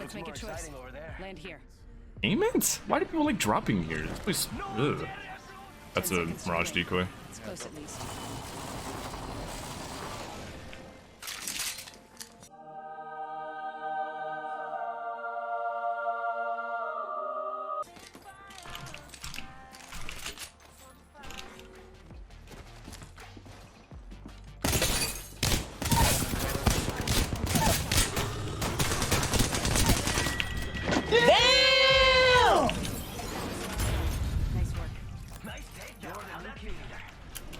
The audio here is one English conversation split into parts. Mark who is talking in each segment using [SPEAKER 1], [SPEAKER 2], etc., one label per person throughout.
[SPEAKER 1] Let's make a choice. Land here.
[SPEAKER 2] Payments? Why do people like dropping here? This place. Ugh. That's a mirage decoy.
[SPEAKER 1] It's close at least.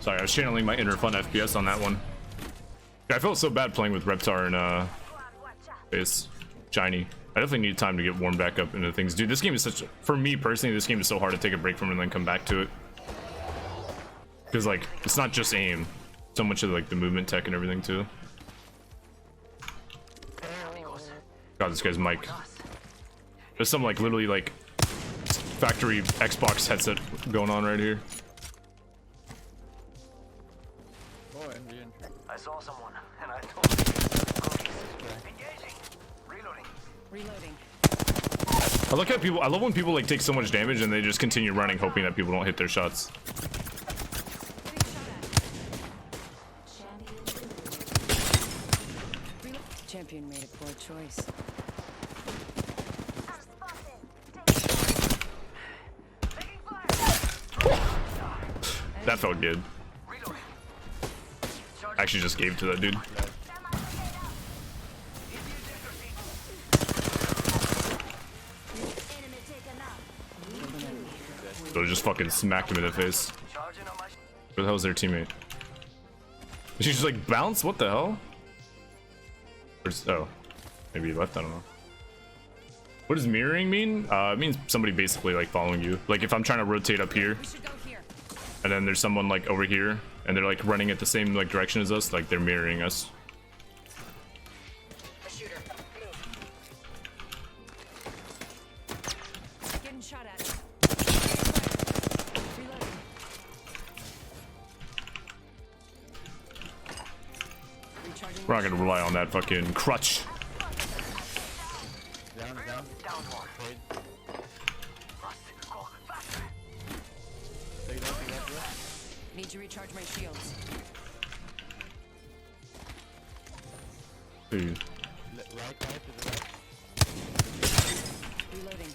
[SPEAKER 2] Sorry, I was channeling my inner fun FPS on that one. I felt so bad playing with Reptar and base Shiny. I definitely need time to get warmed back up into things. Dude, this game is such, for me personally, this game is so hard to take a break from and then come back to it. Because like, it's not just aim. So much of like the movement tech and everything too. God, this guy's mic. There's some like literally like factory Xbox headset going on right here.
[SPEAKER 3] I saw someone, and I told you. Engaging. Reloading.
[SPEAKER 1] Reloading.
[SPEAKER 2] I look at people. I love when people like take so much damage and they just continue running, hoping that people don't hit their shots.
[SPEAKER 1] Champion made a poor choice.
[SPEAKER 2] That felt good. Actually just gave to that dude. So just fucking smacked him in the face. Where the hell is their teammate? Did she just like bounce? What the hell? Where's, oh, maybe he left. I don't know. What does mirroring mean? It means somebody basically like following you. Like if I'm trying to rotate up here, and then there's someone like over here, and they're like running at the same like direction as us, like they're mirroring us.
[SPEAKER 1] Getting shot at.
[SPEAKER 2] We're not gonna rely on that fucking crutch.
[SPEAKER 1] Need to recharge my shields.
[SPEAKER 2] Dude.
[SPEAKER 1] Reloading.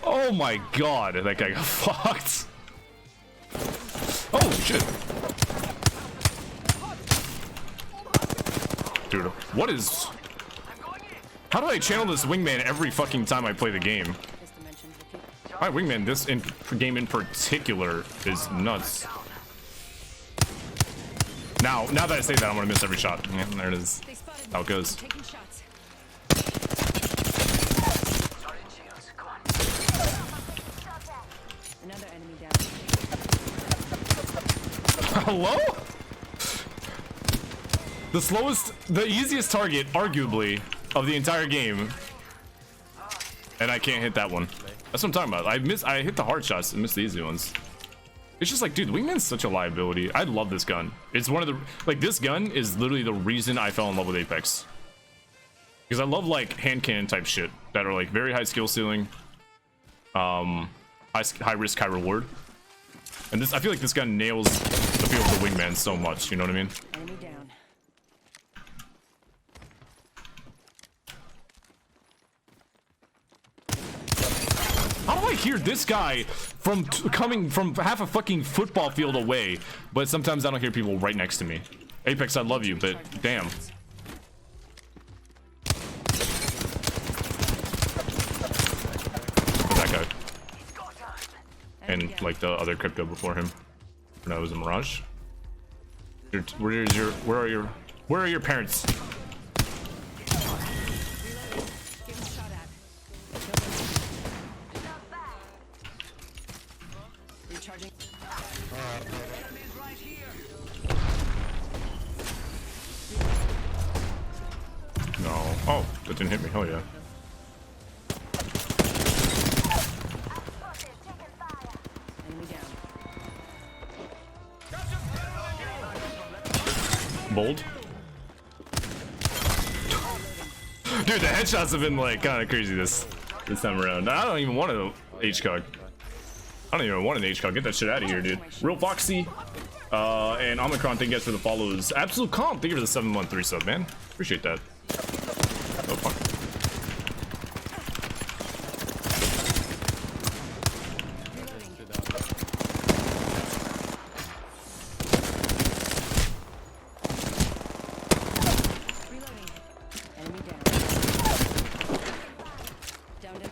[SPEAKER 2] Oh my god, that guy got fucked. Oh shit. Dude, what is... How do I channel this Wingman every fucking time I play the game? My Wingman, this game in particular, is nuts. Now that I say that, I'm gonna miss every shot. Yeah, there it is. How it goes.
[SPEAKER 1] Another enemy down.
[SPEAKER 2] Hello? The easiest target, arguably, of the entire game. And I can't hit that one. That's what I'm talking about. I hit the hard shots and missed the easy ones. It's just like, dude, Wingman's such a liability. I love this gun. It's one of the, like, this gun is literally the reason I fell in love with Apex. Because I love, like, hand cannon type shit that are, like, very high skill ceiling. High risk, high reward. And this, I feel like this gun nails the feel of the Wingman so much, you know what I mean?
[SPEAKER 1] Enemy down.
[SPEAKER 2] How do I hear this guy from coming from half a fucking football field away, but sometimes I don't hear people right next to me? Apex, I love you, but damn. That guy. And like the other crypto before him. No, it was a Mirage. Where are your parents?
[SPEAKER 1] Recharging.
[SPEAKER 2] No. Oh, that didn't hit me. Oh yeah.
[SPEAKER 1] Enemy down.
[SPEAKER 2] Bold. Dude, the headshots have been like kind of crazy this time around. I don't even want an HCOG. I don't even want an HCOG. Get that shit out of here, dude. Real Foxy and Omicron, thank you guys for the follows. Absolute Comp, thank you for the 7-month 3 sub, man. Appreciate that. Oh, fuck.
[SPEAKER 1] Reloading. Enemy down. Downed it.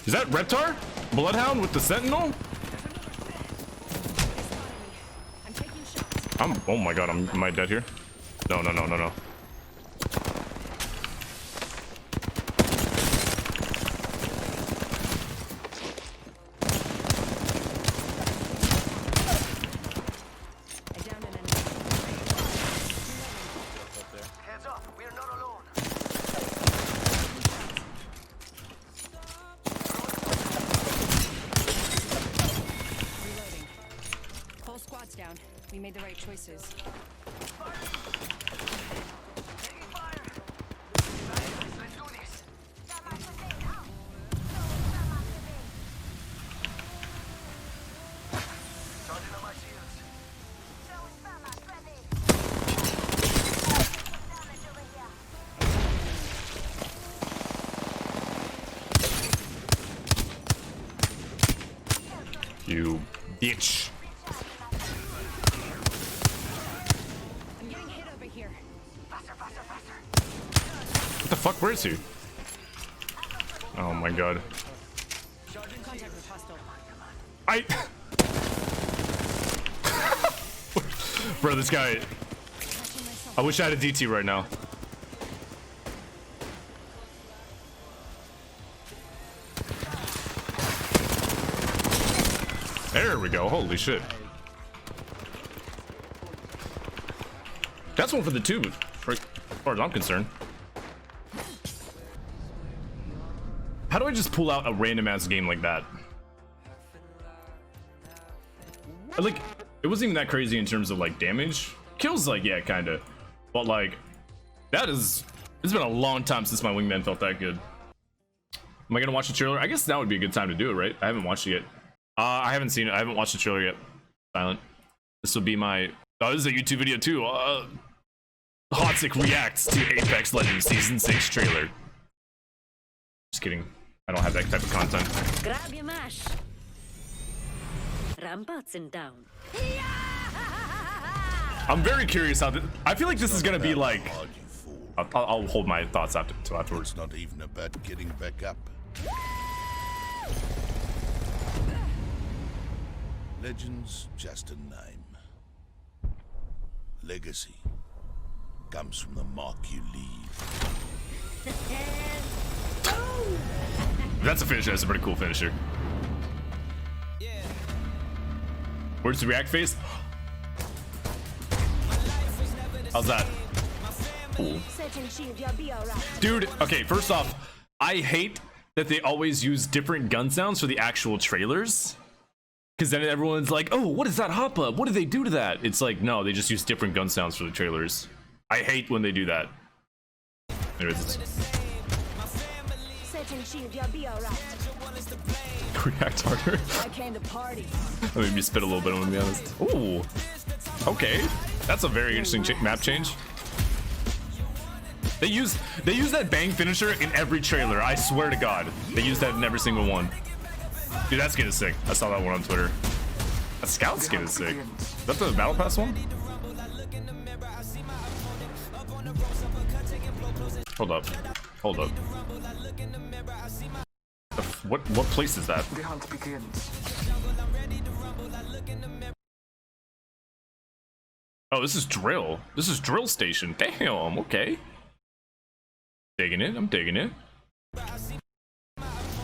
[SPEAKER 2] Is that Reptar? Bloodhound with the Sentinel?
[SPEAKER 1] I'm taking shots.
[SPEAKER 2] Oh my god, am I dead here? No.
[SPEAKER 1] I downed an enemy.
[SPEAKER 3] Heads up, we are not alone.
[SPEAKER 1] Reloading. Whole squad's down. We made the right choices.
[SPEAKER 3] Taking fire. Let's do this. Charging on my shields.
[SPEAKER 2] You bitch.
[SPEAKER 1] I'm getting hit over here.
[SPEAKER 3] Faster.
[SPEAKER 2] What the fuck? Where is he? Oh my god.
[SPEAKER 1] Contact with hostile.
[SPEAKER 2] I. Bro, this guy.
[SPEAKER 1] Catching myself.
[SPEAKER 2] I wish I had a DT right now. There we go. Holy shit. That's one for the tube, as far as I'm concerned. How do I just pull out a random ass game like that? Like, it wasn't even that crazy in terms of like damage. Kills, like, yeah, kinda. But like, that is. It's been a long time since my Wingman felt that good. Am I gonna watch the trailer? I guess now would be a good time to do it, right? I haven't watched it yet. I haven't seen it. I haven't watched the trailer yet. Silent. This will be my. Oh, this is a YouTube video too. hodsic reacts to Apex Legends Season 6 trailer. Just kidding. I don't have that type of content.
[SPEAKER 4] Grab your mash. Ramparts and down.
[SPEAKER 2] I'm very curious how. I feel like this is gonna be like.
[SPEAKER 5] Hard, you fool.
[SPEAKER 2] I'll hold my thoughts till afterwards.
[SPEAKER 5] It's not even about getting back up. Legend's just a name. Legacy comes from the mark you leave.
[SPEAKER 2] That's a finisher. That's a pretty cool finisher. Where's the react face? How's that? Cool. Dude, okay, first off, I hate that they always use different gun sounds for the actual trailers. Because then everyone's like, oh, what is that hop up? What did they do to that? It's like, no, they just use different gun sounds for the trailers. I hate when they do that. Anyways, react harder.
[SPEAKER 1] I came to party.
[SPEAKER 2] Let me spit a little bit, I'm gonna be honest. Ooh, okay. That's a very interesting map change. They use that bang finisher in every trailer. I swear to God, they use that in every single one. Dude, that skin is sick. I saw that one on Twitter. That scout skin is sick. Is that the battle pass one? Hold up. Hold up. What place is that?
[SPEAKER 6] The hunt begins.
[SPEAKER 2] Oh, this is drill. This is drill station. Damn, okay. Digging it. I'm digging it.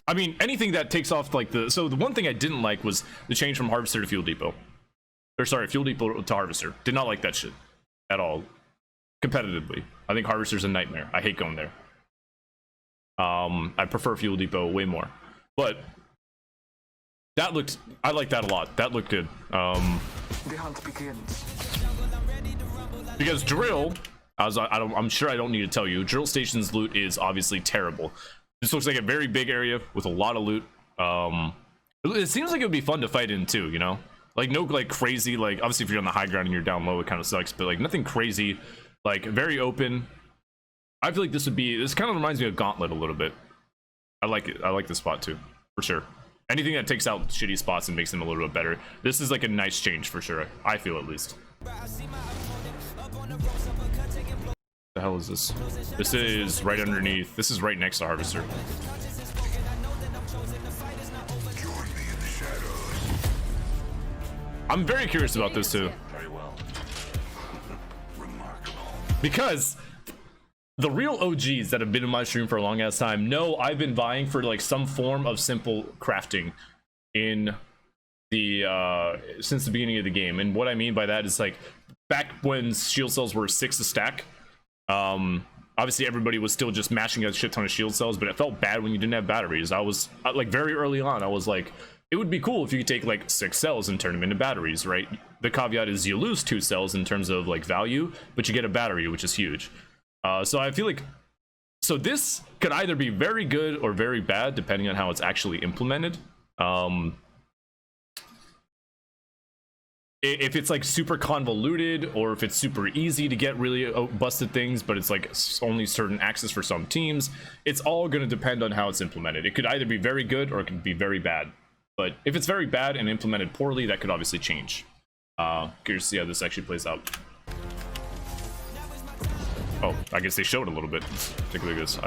[SPEAKER 2] I mean, anything that takes off like the... So the one thing I didn't like was the change from Harvester to Fuel Depot. Or sorry, Fuel Depot to Harvester. Did not like that shit. At all. Competitively. I think Harvester's a nightmare. I hate going there. I prefer Fuel Depot way more. But I like that a lot. That looked good.
[SPEAKER 3] The hunt begins.
[SPEAKER 2] Because drill, I'm sure I don't need to tell you, drill station's loot is obviously terrible. This looks like a very big area with a lot of loot. It seems like it would be fun to fight in too, you know? Like no like crazy, like obviously if you're on the high ground and you're down low, it kind of sucks, but like nothing crazy, like very open. I feel like this kind of reminds me of Gauntlet a little bit. I like it. I like this spot too, for sure. Anything that takes out shitty spots and makes them a little bit better. This is like a nice change for sure. I feel at least. The hell is this? This is right underneath. This is right next to Harvester. I'm very curious about this too.
[SPEAKER 5] Very well. Remarkable.
[SPEAKER 2] Because the real OGs that have been in my stream for a long ass time know I've been vying for like some form of simple crafting in the since the beginning of the game. And what I mean by that is like back when shield cells were 6 a stack, obviously everybody was still just mashing a shit ton of shield cells, but it felt bad when you didn't have batteries. I was like very early on, I was like, it would be cool if you could take like 6 cells and turn them into batteries, right? The caveat is you lose 2 cells in terms of like value, but you get a battery, which is huge. So I feel like, so this could either be very good or very bad depending on how it's actually implemented. If it's like super convoluted, or if it's super easy to get really busted things, but it's like only certain access for some teams, it's all going to depend on how it's implemented. It could either be very good or it could be very bad. But if it's very bad and implemented poorly, that could obviously change. Curious to see how this actually plays out. Oh, I guess they showed a little bit. Let's take a look at this.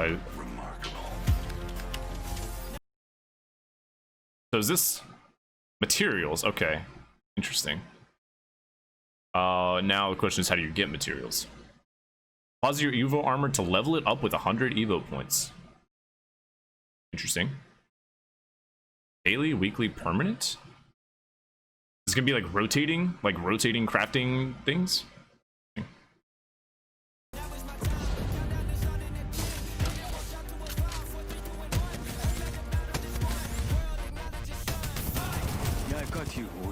[SPEAKER 2] So is this materials? Okay, interesting. Now the question is, how do you get materials? Pause your Evo armor to level it up with 100 Evo points. Interesting. Daily, weekly, permanent? It's gonna be like rotating crafting things.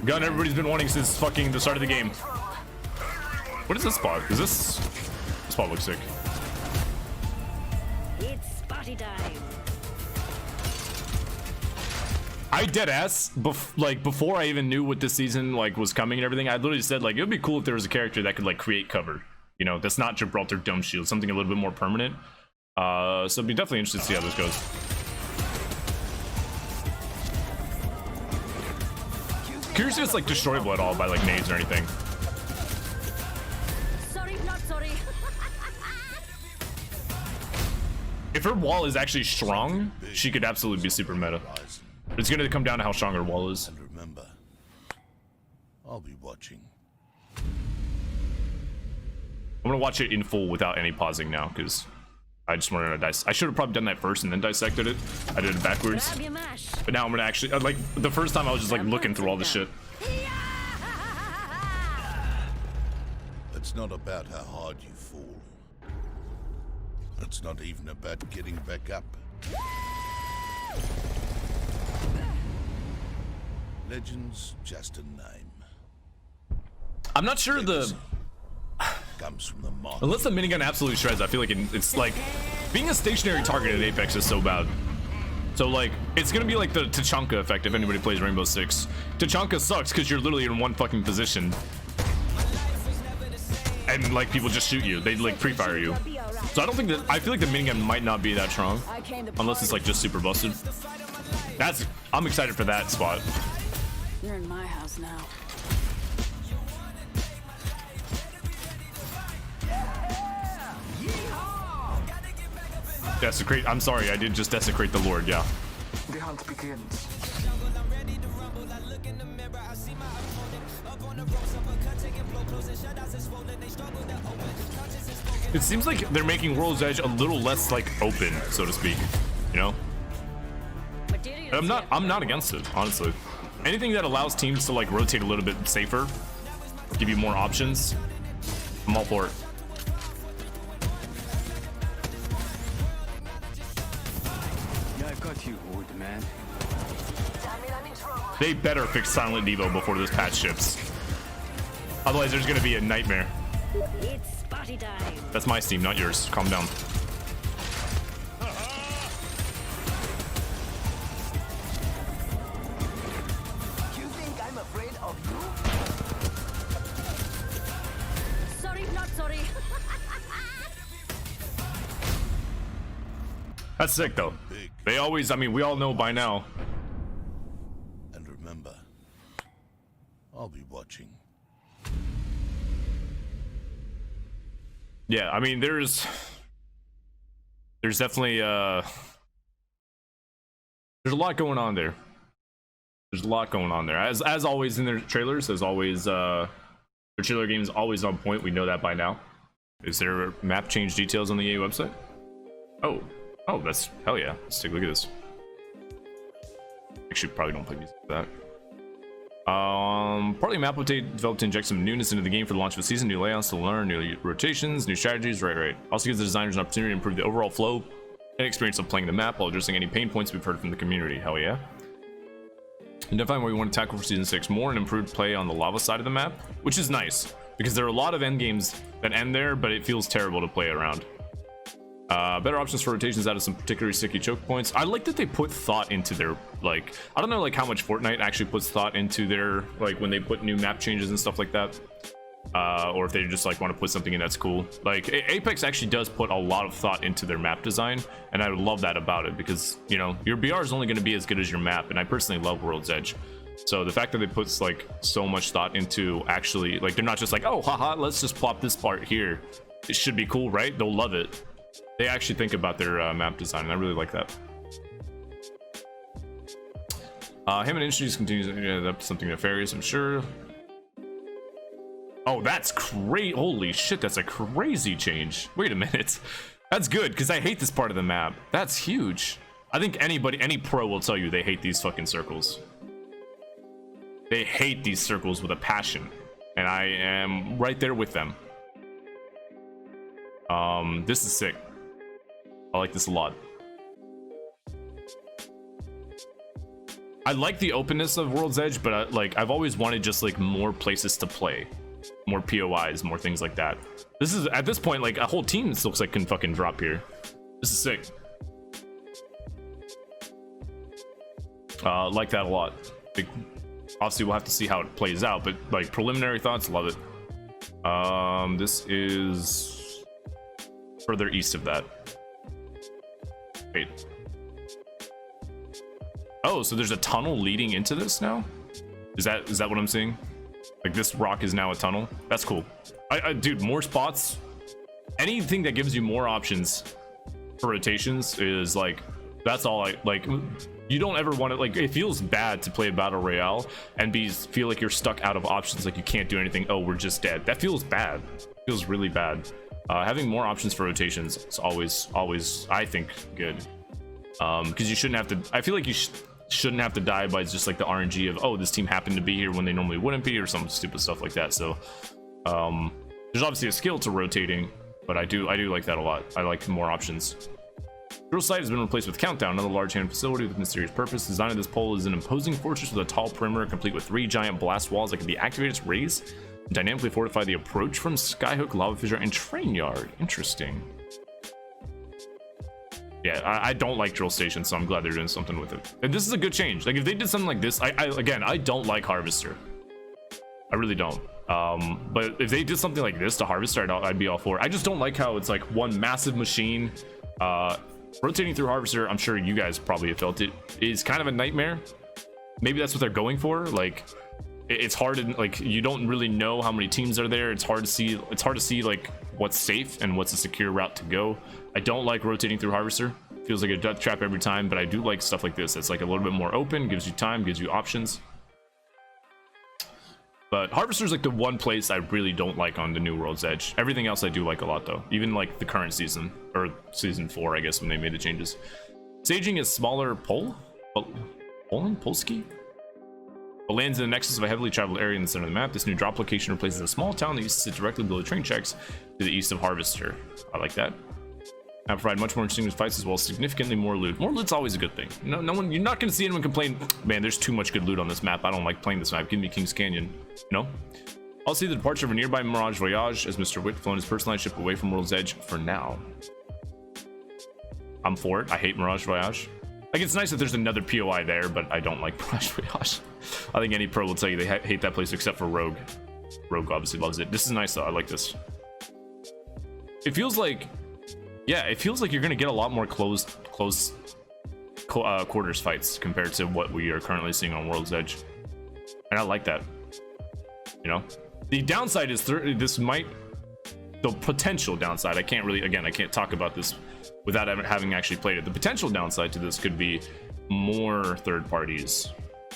[SPEAKER 2] Gun everybody's been wanting since fucking the start of the game. What is this spot? Is this spot looks sick.
[SPEAKER 4] It's party time.
[SPEAKER 2] I dead ass like before I even knew what this season like was coming and everything. I literally said like it would be cool if there was a character that could like create cover. You know, that's not Gibraltar Dome Shield, something a little bit more permanent. So it'd be definitely interested to see how this goes. Curious if it's like destroyable at all by like nades or anything.
[SPEAKER 4] Sorry, not sorry.
[SPEAKER 2] If her wall is actually strong, she could absolutely be super meta. But it's gonna come down to how strong her wall is.
[SPEAKER 5] And remember, I'll be watching.
[SPEAKER 2] I'm gonna watch it in full without any pausing now, because I just wanted to dice. I should have probably done that first and then dissected it. I did it backwards.
[SPEAKER 4] Grab your mash.
[SPEAKER 2] But now I'm gonna actually, like, the first time I was just like looking through all the shit.
[SPEAKER 5] It's not about how hard you fall. It's not even about getting back up. Legend's just a name.
[SPEAKER 2] I'm not sure the,
[SPEAKER 5] Comes from the mark.
[SPEAKER 2] unless the minigun absolutely shreds, I feel like it's like, being a stationary target at Apex is so bad. So like, it's gonna be like the Tachanka effect if anybody plays Rainbow Six. Tachanka sucks because you're literally in one fucking position. And like, people just shoot you. They like pre-fire you. So I don't think that, I feel like the minigun might not be that strong. Unless it's like just super busted. I'm excited for that spot.
[SPEAKER 1] You're in my house now.
[SPEAKER 2] Desecrate, I'm sorry, I did just desecrate the Lord, yeah.
[SPEAKER 3] The hunt begins.
[SPEAKER 2] It seems like they're making World's Edge a little less like open, so to speak, you know? And I'm not against it, honestly. Anything that allows teams to like rotate a little bit safer, give you more options, I'm all for it.
[SPEAKER 3] Yeah, I got you, old man.
[SPEAKER 6] Tell me I'm in trouble.
[SPEAKER 2] They better fix Silent Devo before this patch ships. Otherwise, there's gonna be a nightmare.
[SPEAKER 4] It's party time.
[SPEAKER 2] That's my Steam, not yours. Calm down.
[SPEAKER 3] You think I'm afraid of you?
[SPEAKER 4] Sorry, not sorry.
[SPEAKER 2] That's sick, though. They always, I mean, we all know by now.
[SPEAKER 5] And remember, I'll be watching.
[SPEAKER 2] Yeah, I mean, there's definitely there's a lot going on there. There's a lot going on there. As always in their trailers, as always, their trailer game is always on point. We know that by now. Is there map change details on the EA website? Oh, that's hell yeah. Let's take a look at this. Actually, probably don't play music for that. Partly map update developed to inject some newness into the game for the launch of the season, new layouts to learn, new rotations, new strategies, right. Also gives the designers an opportunity to improve the overall flow and experience of playing the map while addressing any pain points we've heard from the community. Hell yeah. Identifying what we want to tackle for season 6, more and improved play on the lava side of the map, which is nice because there are a lot of end games that end there, but it feels terrible to play around. Better options for rotations out of some particularly sticky choke points. I like that they put thought into their, like, I don't know like how much Fortnite actually puts thought into their, like, when they put new map changes and stuff like that, or if they just like want to put something in that's cool. Like Apex actually does put a lot of thought into their map design, and I love that about it because, you know, your BR is only going to be as good as your map, and I personally love World's Edge. So the fact that they put like so much thought into actually, like, they're not just like, oh haha, let's just plop this part here, it should be cool, right? They'll love it. They actually think about their map design, and I really like that. Hammond Industries continues, yeah, that's something nefarious, I'm sure. Oh, that's great. Holy shit, that's a crazy change. Wait a minute. That's good, because I hate this part of the map. That's huge. I think anybody, any pro will tell you they hate these fucking circles. They hate these circles with a passion, and I am right there with them. This is sick. I like this a lot. I like the openness of World's Edge, but like I've always wanted just like more places to play, more POIs, more things like that. This is, at this point, like a whole team this looks like can fucking drop here. This is sick. Like that a lot. Like, obviously we'll have to see how it plays out, but like preliminary thoughts, love it. This is further east of that. Wait. Oh, so there's a tunnel leading into this now? Is that what I'm seeing? Like this rock is now a tunnel? That's cool. Dude, more spots. Anything that gives you more options for rotations is like, that's all I like. You don't ever want to, like, it feels bad to play a battle royale and feel like you're stuck out of options, like you can't do anything. Oh, we're just dead. That feels bad. It feels really bad. Having more options for rotations is always, I think, good. Because you shouldn't have to, I feel like you shouldn't have to die by just like the RNG of, oh, this team happened to be here when they normally wouldn't be, or some stupid stuff like that. So there's obviously a skill to rotating, but I do like that a lot. I like more options. Drill site has been replaced with Countdown, another large hand facility with mysterious purpose. The design of this pole is an imposing fortress with a tall perimeter complete with 3 giant blast walls that can be activated to raise and dynamically fortify the approach from Skyhook, Lava Fissure, and Train Yard. Interesting. Yeah, I don't like drill stations, so I'm glad they're doing something with it. And this is a good change. Like if they did something like this, again, I don't like Harvester. I really don't. But if they did something like this to Harvester, I'd be all for it. I just don't like how it's like one massive machine. Rotating through Harvester, I'm sure you guys probably have felt it, is kind of a nightmare. Maybe that's what they're going for. Like it's hard to, like, you don't really know how many teams are there. It's hard to see like what's safe and what's a secure route to go. I don't like rotating through Harvester. Feels like a death trap every time, but I do like stuff like this. It's like a little bit more open, gives you time, gives you options. But Harvester's like the one place I really don't like on the new World's Edge. Everything else I do like a lot though. Even like the current season, or season 4, I guess, when they made the changes. Saging is smaller Polski? It lands in the nexus of a heavily traveled area in the center of the map. This new drop location replaces a small town that used to sit directly below the train tracks to the east of Harvester. I like that. I provide much more interesting fights as well as significantly more loot. More loot's always a good thing. No one, you're not gonna see anyone complain, man, there's too much good loot on this map. I don't like playing this map. Give me King's Canyon. No? I'll see the departure of a nearby Mirage Voyage as Mr. Witt flown his personalized ship away from World's Edge for now. I'm for it. I hate Mirage Voyage. Like, it's nice that there's another POI there, but I don't like Mirage Voyage. I think any pro will tell you they hate that place except for Rogue. Rogue obviously loves it. This is nice though. I like this. It feels like, yeah, it feels like you're gonna get a lot more close quarters fights compared to what we are currently seeing on World's Edge, and I like that. You know, the downside is the potential downside. I can't talk about this without having actually played it. The potential downside to this could be more third parties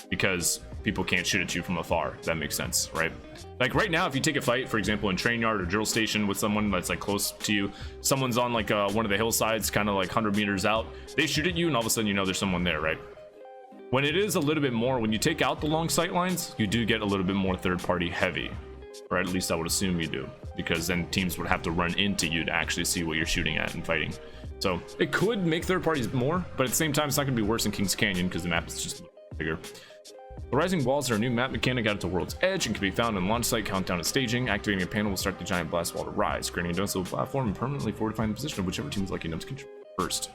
[SPEAKER 2] because people can't shoot at you from afar. If that makes sense, right? Like right now, if you take a fight, for example, in train yard or drill station with someone that's like close to you, someone's on like one of the hillsides, kind of like 100 meters out, they shoot at you and all of a sudden you know there's someone there, right? When it is a little bit more, when you take out the long sight lines, you do get a little bit more third party heavy, or at least I would assume you do, because then teams would have to run into you to actually see what you're shooting at and fighting. So it could make third parties more, but at the same time, it's not going to be worse than King's Canyon because the map is just a little bigger. The rising walls are a new map mechanic added to World's Edge and can be found in launch site, countdown, and staging. Activating a panel will start the giant blast wall to rise, creating a defensible platform and permanently fortifying the position of whichever team is lucky enough to control first.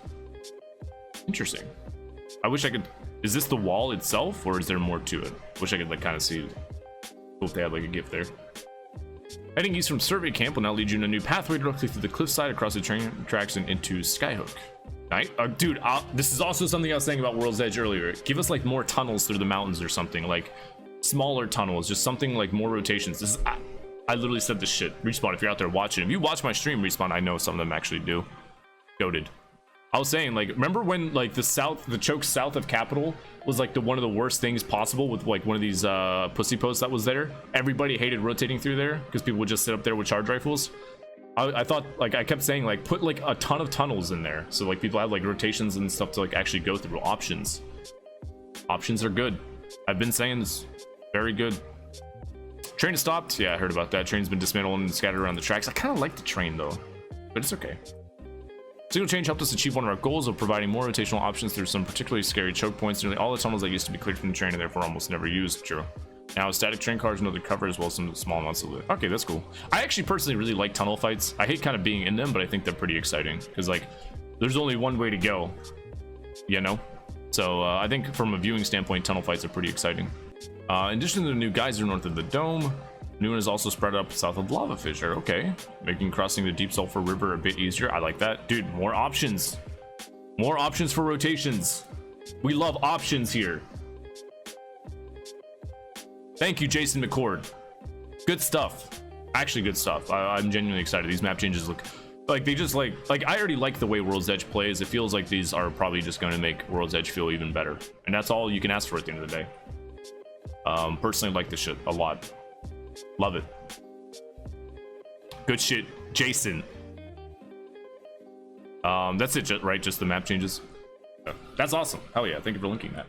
[SPEAKER 2] Interesting. I wish I could. Is this the wall itself, or is there more to it? Wish I could like kind of see. Cool if they had like a gift there. Heading east from Survey Camp will now lead you in a new pathway directly through the cliffside across the train tracks and into Skyhook. Right? Dude, this is also something I was saying about World's Edge earlier. Give us like more tunnels through the mountains or something, like smaller tunnels, just something like more rotations. This is, I literally said this shit. Respawn, if you're out there watching, if you watch my stream, Respawn, I know some of them actually do. Goated. I was saying, like, remember when like the choke south of Capitol was like one of the worst things possible with like one of these pussy posts that was there? Everybody hated rotating through there because people would just sit up there with charge rifles. I thought, like, I kept saying, like, put like a ton of tunnels in there so like people have like rotations and stuff to like actually go through. Options are good. I've been saying this. Very good. Train has stopped. Yeah, I heard about that. Train's been dismantled and scattered around the tracks. I kind of like the train though, but it's okay. Single change helped us achieve one of our goals of providing more rotational options through some particularly scary choke points. Nearly all the tunnels that used to be cleared from the train and therefore almost never used. True. Now static train cars and other cover as well as some small amounts of loot. Okay, that's cool. I actually personally really like tunnel fights. I hate kind of being in them, but I think they're pretty exciting because like there's only one way to go, you know? So I think from a viewing standpoint, tunnel fights are pretty exciting. In addition to the new geyser north of the dome, new one is also spread up south of lava fissure. Okay, making crossing the deep sulfur river a bit easier. I like that. Dude, more options. More options for rotations. We love options here. Thank you, Jason McCord. Good stuff. Actually good stuff. I'm genuinely excited. These map changes look like they just like I already like the way World's Edge plays. It feels like these are probably just going to make World's Edge feel even better, and that's all you can ask for at the end of the day. Personally like this shit a lot. Love it. Good shit, Jason. That's it, right? Just the map changes. That's awesome. Hell yeah, thank you for linking that.